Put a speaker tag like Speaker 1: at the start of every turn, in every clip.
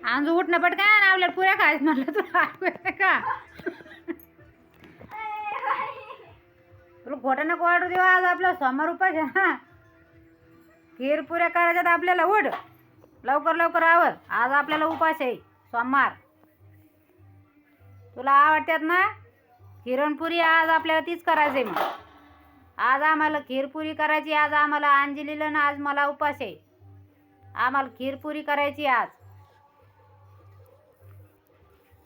Speaker 1: आंजू उठणं पटकन आपल्याला पुऱ्या खायचं म्हणलं तुला ऐकू येतं का? तुला खोटं नको वाटू देऊ. आज आपला सोमवार उपास आहे ना. खीर पुऱ्या करायच्यात आपल्याला. उठ लवकर लवकर आवर. आज आपल्याला उपास आहे सोमवार. तुला आवडतात ना खीरपुरी? आज आपल्याला तीच करायचंय. मग आज आम्हाला खीरपुरी करायची. आज आम्हाला अंजलीला ना आज मला उपास आहे. आम्हाला खीरपुरी करायची आज.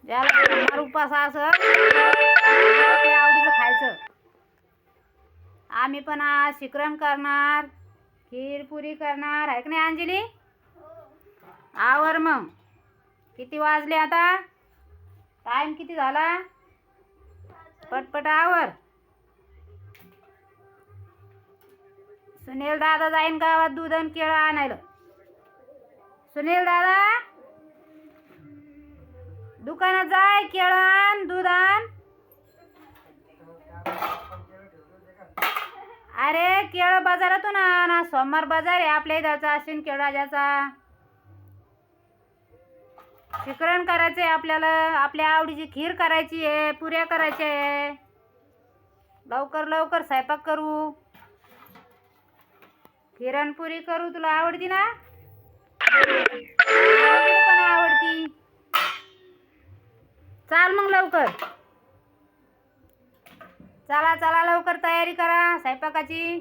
Speaker 1: ज्याला सोमवार उपास असं आपल्या आवडीचं खायचं. आम्ही पण आज शिकरण करणार, खीरपुरी करणार आहे की नाही अंजली? आवर मग. किती वाजले आता? टाइम किती झाला? पटपट आवर. सुनील दादा जाईन गावात दूध आणि केळं आणायला. सुनील दादा दुकानात जाय, केळं आण, दूध आण. अरे केळं बाजारातून आण. सोमवार बाजार आहे आपल्या इथाचा अश्विन केळराजाचा. शिकरण करायचंय आपल्याला. आपल्या आवडीची खीर करायची आहे, पुऱ्या करायच्या आहे. लवकर लवकर स्वयंपाक करू. खीरपुरी करू. तुला आवडती ना? पण आवडती. चाल मग लवकर. चला चला लवकर तयारी करा स्वयंपाकाची.